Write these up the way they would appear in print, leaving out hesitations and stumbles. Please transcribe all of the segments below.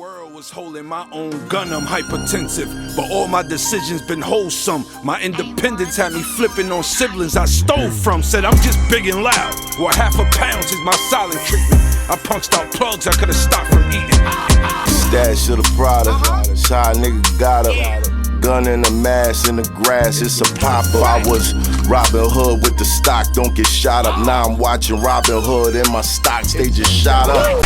world was holding my own gun, I'm hypertensive, but all my decisions been wholesome. My independence had me flipping on siblings I stole from. Said I'm just big and loud, well half a pound is my silent treatment. I punched out plugs I could've stopped from eating. Stash of the Prada, shy nigga got a gun and a mask in the grass, it's a pop-up. I was Robin Hood with the stock, don't get shot up. Now I'm watching Robin Hood and my stocks, they just shot up.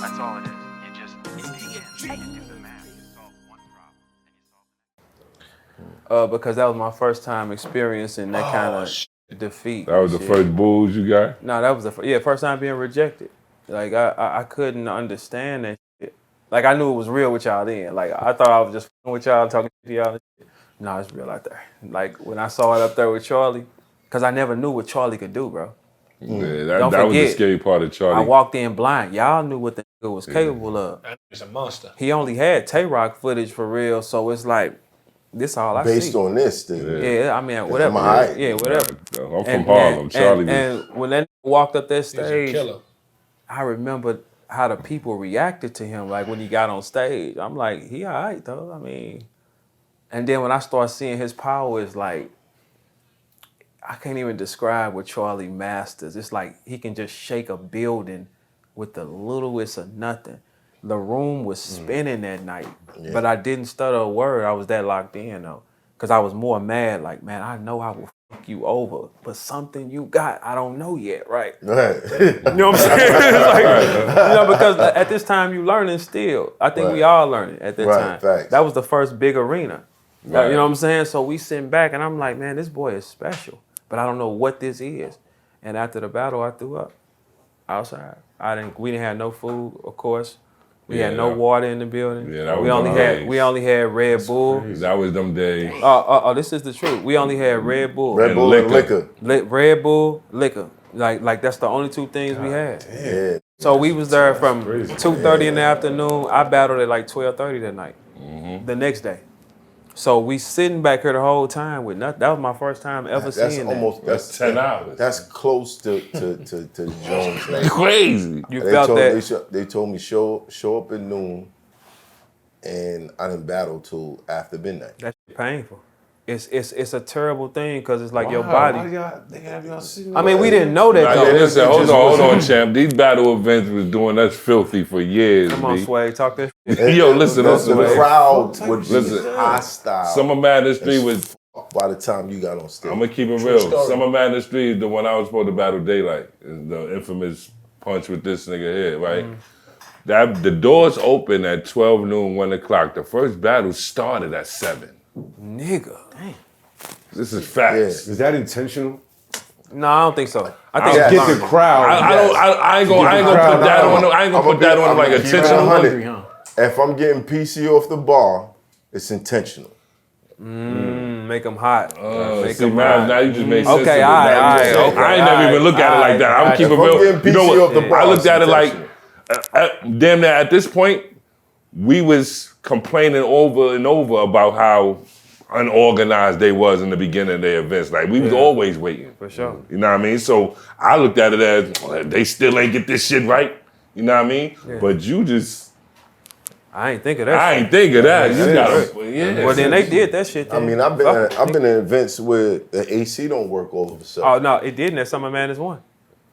That's all it is. You just do the math. You solve one problem and you solve the Because that was my first time experiencing that kind of defeat. That was the first bulls you got? No, that was the first time being rejected. Like I couldn't understand that shit. Like I knew it was real with y'all then. Like I thought I was just f***ing with y'all, talking to y'all and shit. No, it's real out there. Like when I saw it up there with Charlie, because I never knew what Charlie could do, bro. Yeah, that was the scary part of Charlie. I walked in blind. Y'all knew what the nigga was capable of. That nigga's a monster. He only had Tay-Rock footage for real, so it's like, this all I see. Based on this, then. Yeah, I mean, whatever. Yeah, whatever. I'm from Harlem. Charlie and when that nigga walked up that He's a stage, killer. I remember how the people reacted to him, like when he got on stage. I'm like, he all right, though. I mean, and then when I start seeing his power, it's like, I can't even describe what Charlie masters. It's like he can just shake a building with the littlest of nothing. The room was spinning that night, but I didn't stutter a word. I was that locked in though, because I was more mad. Like, man, I know I will fuck you over, but something you got, I don't know yet, right? Right. You know what I'm saying? Like, because at this time you learning still. I think we all learning at that time. Facts. That was the first big arena. Right. You know what I'm saying? So we sitting back and I'm like, man, this boy is special, but I don't know what this is. And after the battle, I threw up outside. We didn't have no food, of course. We had no water in the building. Yeah, that was we only had Red Bull. That was them days. This is the truth. We only had Red Bull. Red Bull and liquor. Red Bull, liquor. Like that's the only two things we had. Yeah. So we was there from 2:30 in the afternoon. I battled at like 12:30 that night. The next day. So we sitting back here the whole time with nothing. That was my first time ever seeing that. That's 10 hours. That's close to Jones. Like, Crazy. You felt that? They told me show up at noon, and I didn't battle till after midnight. That's painful. It's a terrible thing because it's like your body. I mean, we didn't know that though. Listen, hold on, champ. These battle events was doing us filthy for years. Come on, Swag, talk that shit. Yo, listen. The crowd would be hostile. Summer Madness 3 was... By the time you got on stage. I'm going to keep it real. Summer Madness 3 is the one I was supposed to battle Daylight. Is the infamous punch with this nigga here, right? The doors open at 12 noon, 1 o'clock. The first battle started at 7. Nigga. Dang. This is facts. Yeah. Is that intentional? No, I don't think so. I think get the crowd. I ain't gonna put that on. I ain't gonna put that on like intentional. If I'm getting PC off the bar, it's intentional. Make them hot. Make See, them man, hot. now you just made sense. Okay, of it. all right. I ain't never even look at it like that. I'm keep it real. You know what? I looked at it like, damn near at this point, we was complaining over and over about how unorganized they was in the beginning of their events. Like, we was always waiting. For sure. You know what I mean? So I looked at it as, well, they still ain't get this shit right. You know what I mean? Yeah. But you just... I ain't think of that. I ain't think of that. You gotta... Well, then they did that shit. Then. I mean, I've been in events where the AC don't work all of a sudden. Oh, no, it didn't at Summer Madness 1.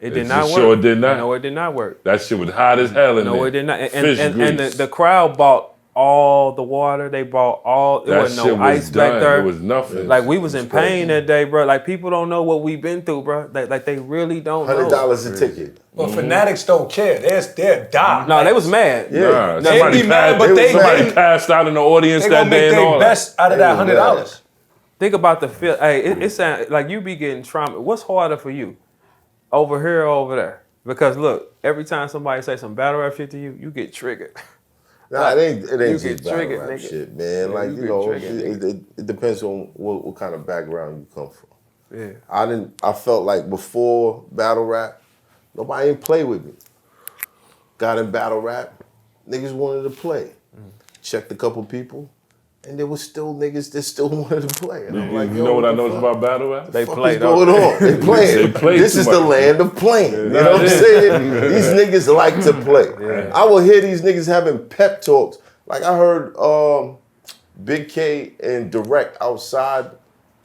It did not work. Sure did not? No, it did not work. That shit was hot as hell in there. No, it did not. And the crowd bought all the water. They bought all. There was no ice back there. It was nothing. Like we was in pain that day, bro. Like people don't know what we've been through, bro. Like they really don't know. $100 a ticket. But fanatics don't care. They're dying. No, they was mad. Yeah. Somebody passed out in the audience that day and all that. They best out of that $100. Think about the feel. Hey, it sounds like you be getting trauma. What's harder for you, over here or over there? Because look, every time somebody say some battle rap shit to you, you get triggered. Nah, it ain't get just battle triggered, rap nigga. shit, man. Yeah, like, you you know, triggered, it depends on what kind of background you come from. Yeah. I felt like before battle rap, nobody ain't play with me. Got in battle rap, niggas wanted to play. Checked a couple people, And there was still niggas that still wanted to play. And I'm like, you know what I noticed about battle rap? They what play. is going on? They playing. This is the land of playing. You know what I'm saying? These niggas like to play. Yeah. I will hear these niggas having pep talks. Like I heard Big K and Direct outside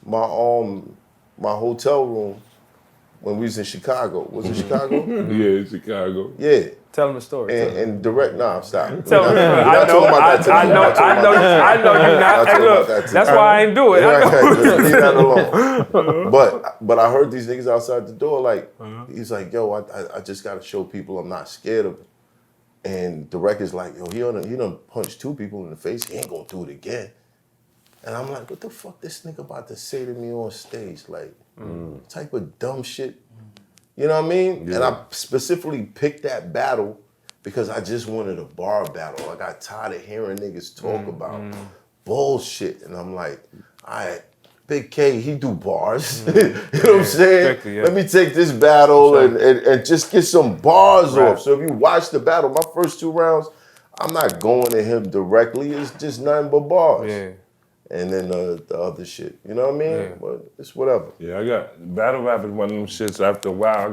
my hotel room when we was in Chicago. Was it Chicago? Yeah, Chicago. Yeah. Tell them the story. And Direct, stop. Tell them. I know you're not. Hey, look, that's why I ain't do it. Leave that alone. But I heard these niggas outside the door, like, he's like, yo, I just gotta show people I'm not scared of it. And Direct is like, yo, he done punched 2 people in the face. He ain't gonna do it again. And I'm like, what the fuck this nigga about to say to me on stage? Like, type of dumb shit. You know what I mean? Yeah. And I specifically picked that battle because I just wanted a bar battle. I got tired of hearing niggas talk about bullshit. And I'm like, all right, Big K, he do bars. You know what I'm saying? Exactly, yeah. Let me take this battle and just get some bars off. So if you watch the battle, my first 2 rounds, I'm not going to him directly. It's just nothing but bars. Yeah. And then the other shit, you know what I mean? Yeah. But it's whatever. Yeah, I got, battle rap is one of them shits. After a while,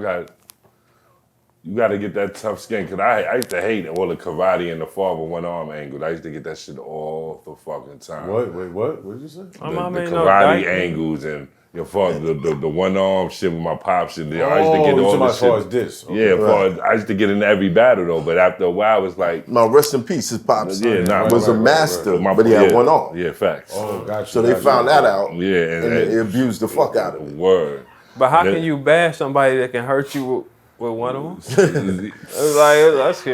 you got to get that tough skin. Cause I used to hate all the karate and the fall with 1 arm angles. I used to get that shit all the fucking time. What? Wait, what? What did you say? The karate angles and your father, the 1 arm shit with my pops and I used to get all this shit. As far as this. Okay. Yeah, I used to get into every battle though, but after a while it's like. No, rest in peace, his pops was a master, but he had 1 arm. Yeah, facts. Oh, gotcha. So they found that out. Yeah, and they abused the fuck out of it. Word. But how can you bash somebody that can hurt you with 1 of them?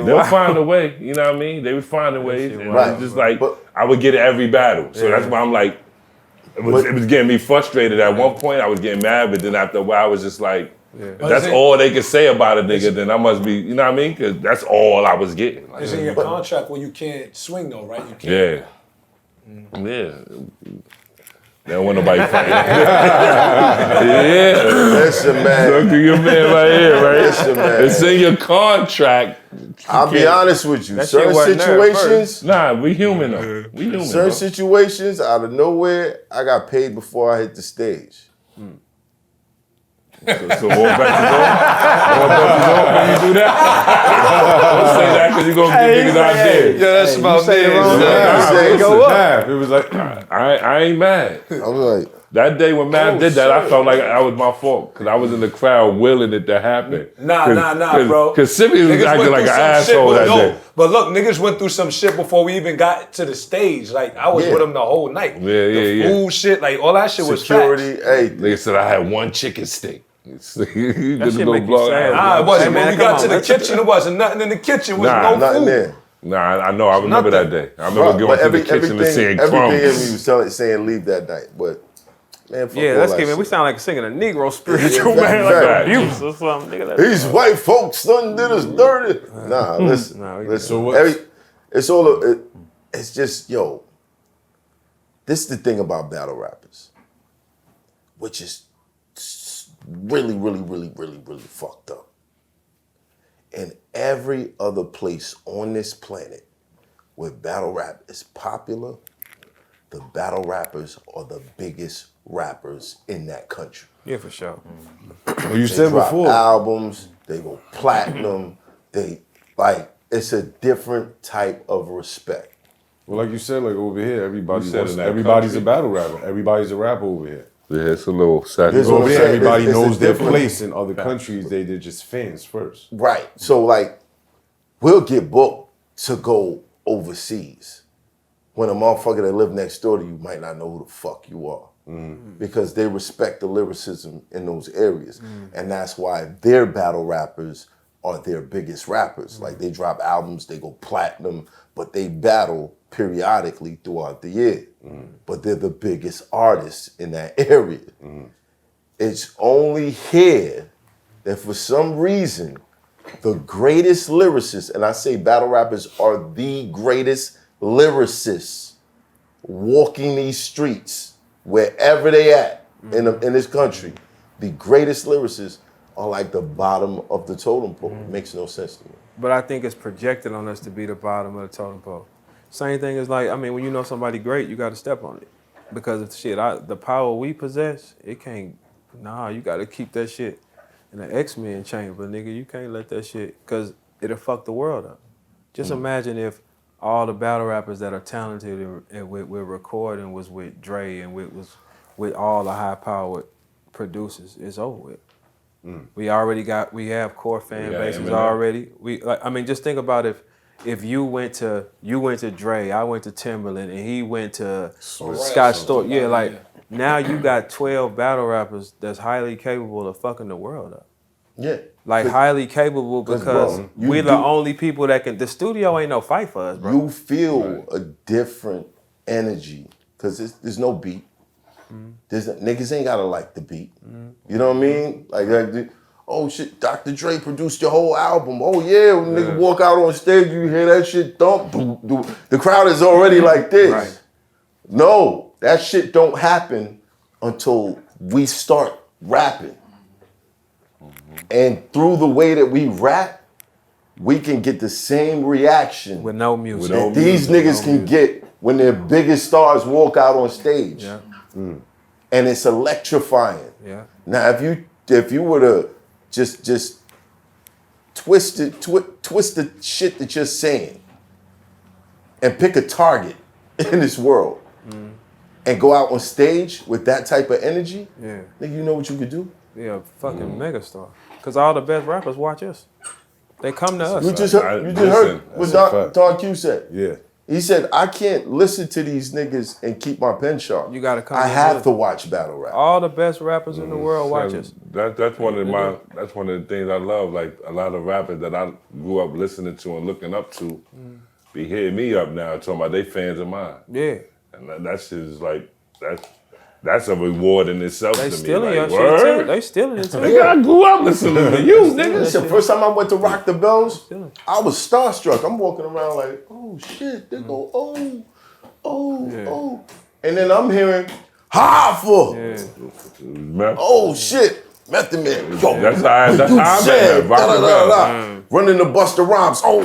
They'll find a way, you know what I mean? They would find a way. And it's just like, I would get it every battle. So that's why I'm like, it was getting me frustrated. At one point, I was getting mad, but then after a while, I was just like, if that's all they could say about a nigga, then I must be, you know what I mean? Because that's all I was getting. Like, it's in your contract where you can't swing though, right? You can't. Yeah. Yeah. They don't want nobody fighting. Listen, man. Look at your man right here, right? Listen, man. It's in your contract. I'll be honest with you. Certain situations. Nah, we human though. We human. Certain situations, out of nowhere, I got paid before I hit the stage. So all back to door? When you do that? Don't say that because you're going to give niggas ideas. Yeah, that's about It was like, I ain't mad. I was like, that day when Mav did that, I felt like that was my fault because I was in the crowd willing it to happen. Nah, bro. Because Simeon was acting like an asshole that day. But look, niggas went through some shit before we even got to the stage. Like, I was with him the whole night. The food shit, like, all that shit was security, facts. Nigga said I had 1 chicken stick. That shit make you sad. Nah, it wasn't. When we got to the kitchen, it wasn't nothing in the kitchen. It was no food. There. Nah, I know. I remember that day. I remember going to the kitchen and seeing crumbs. Everything in me was saying leave that night, but man, let's get it. We sound like singing a Negro spiritual, man, like abuse or something. Nigga, these white folks done did us dirty. Nah, listen. It's just, yo, this is the thing about battle rappers, which is really, really, really, really, really fucked up. In every other place on this planet where battle rap is popular, the battle rappers are the biggest rappers in that country. Yeah, for sure. Well, you said before. Albums, they go platinum. It's a different type of respect. Well, like you said, like over here, everybody's a battle rapper. Everybody's a rapper over here. Yeah, it's a little saturated. Over here, everybody knows their place. In other countries, they're just fans first. Right. So, like, we'll get booked to go overseas. When a motherfucker that live next door to you might not know who the fuck you are. Because they respect the lyricism in those areas. And that's why their battle rappers are their biggest rappers. Like, they drop albums, they go platinum, but they battle periodically throughout the year. But they're the biggest artists in that area. It's only here that for some reason, the greatest lyricists, and I say battle rappers are the greatest lyricists walking these streets, wherever they at in this country, the greatest lyricists are like the bottom of the totem pole. Makes no sense to me. But I think it's projected on us to be the bottom of the totem pole. Same thing as like, I mean, when you know somebody great, you got to step on it. Because of shit, the power we possess, it can't, you got to keep that shit in the X-Men chamber, nigga. You can't let that shit, because it'll fuck the world up. Just imagine if all the battle rappers that are talented and with recording was with Dre and was with all the high-powered producers. It's over with. We have core fan bases already. Just think about if you went to Dre, I went to Timberland, and he went to Scott Storch. Yeah, like now you got 12 battle rappers that's highly capable of fucking the world up. Yeah. Like highly capable because we're the only people that can. The studio ain't no fight for us, bro. You feel a different energy because there's no beat. Niggas ain't gotta like the beat. You know what I mean? Like, oh shit, Dr. Dre produced your whole album. Oh yeah, when nigga walk out on stage, you hear that shit thump. The crowd is already like this. Right. No, that shit don't happen until we start rapping. And through the way that we rap, we can get the same reaction with no music. That these niggas can get when their biggest stars walk out on stage. Yeah. And it's electrifying. Yeah. Now, if you were to just twist the shit that you're saying and pick a target in this world and go out on stage with that type of energy, nigga, you know what you could do? Yeah, fucking megastar. Because all the best rappers watch us. They come to us. You just heard what Don Q said. Yeah. He said, I can't listen to these niggas and keep my pen sharp. You gotta come. I have to watch battle rap. All the best rappers in the world watch us. That's one of the things I love. Like a lot of rappers that I grew up listening to and looking up to be hitting me up now talking about they fans of mine. Yeah. And that's just like that's a reward in itself to me. They stealing like, your shit too. They stealing it too. Nigga, I grew up listening to you, nigga. Listen, first time I went to Rock the Bells, I was starstruck. I'm walking around like, oh shit, they go, oh. And then I'm hearing, Hoffa. Yeah. Oh shit, Method Man. Yo, that's how I met Rock the Bells. Running the Busta Rhymes. Oh,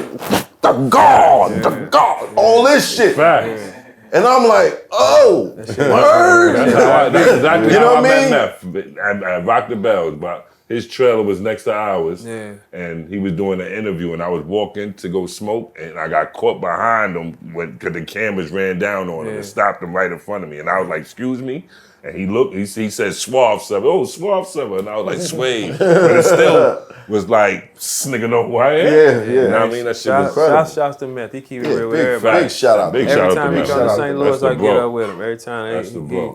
the God, all this shit. Facts. And I'm like, oh, word. That's exactly you know how what I met Meth at Rock the Bells. But his trailer was next to ours, and he was doing an interview, and I was walking to go smoke, and I got caught behind him because the cameras ran down on him and stopped him right in front of me. And I was like, excuse me? And he looked, he said, SWAVE 7. Oh, SWAVE 7. And I was like, SWAVE. But it still was like, this nigga know who I am. Yeah. You know what I mean? That shit was incredible. Shouts to Meth. He keep it real with everybody. Big shout out. Every time he come to St. Louis, I get up with him. Every time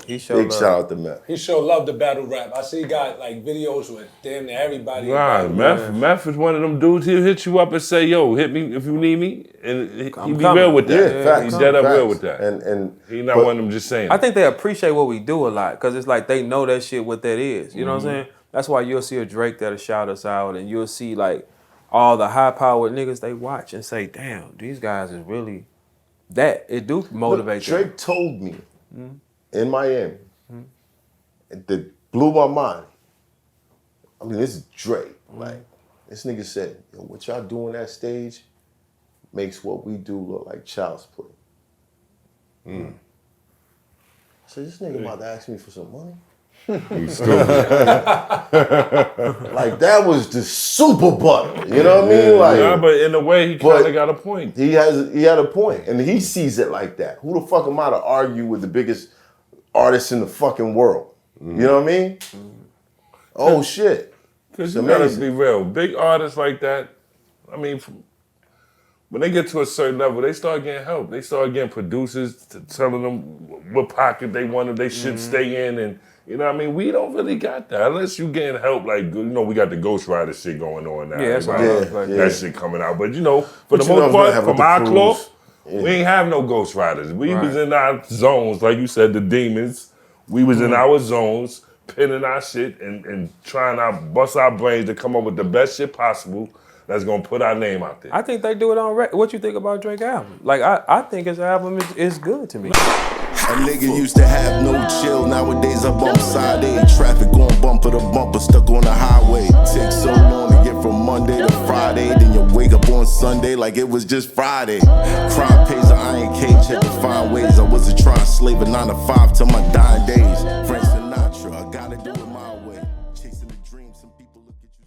he show big love. shout out to Meth. He show love to battle rap. I see he got like videos with damn near everybody. Nah, Meth is one of them dudes. He'll hit you up and say, yo, hit me if you need me. And he be real with that. Yeah, facts. He's dead up real with that. And he not one of them just saying. I think they appreciate what we do a lot because it's like they know that shit what that is. You know what I'm saying? That's why you'll see a Drake that'll shout us out, and you'll see like all the high-powered niggas they watch and say, damn, these guys is really that. It do motivate them. Drake told me in Miami that blew my mind. I mean, this is Drake. Like, this nigga said, yo, what y'all do on that stage makes what we do look like child's play. So this nigga about to ask me for some money? He's stupid. Like, that was the super butter. You know what I mean? Like, yeah, but in a way, he kind of got a point. He had a point, and he sees it like that. Who the fuck am I to argue with the biggest artist in the fucking world? You know what I mean? Oh, shit. Because you gotta be real. Big artists like that, I mean, when they get to a certain level, they start getting help. They start getting producers telling them what pocket they want they should stay in. And, you know what I mean? We don't really got that. Unless you getting help, like, you know, we got the Ghost Rider shit going on now. Yeah, that shit coming out. But, you know, for the most part, from our cloth, we ain't have no Ghost Riders. We was in our zones, like you said, the demons. We was in our zones, pinning our shit and trying to bust our brains to come up with the best shit possible that's gonna put our name out there. I think they do it on record. What you think about Drake's album? Like, I think his album is good to me. A nigga used to have no chill, nowadays I bump side A. Traffic going bumper to bumper, stuck on the highway. Takes so long to get from Monday to Friday, then you wake up on Sunday like it was just Friday. Crime pays, I ain't I wasn't trying to slave a 9 to 5 till my dying days. Frank Sinatra, I gotta do it my way. Chasing the dream, some people look at you.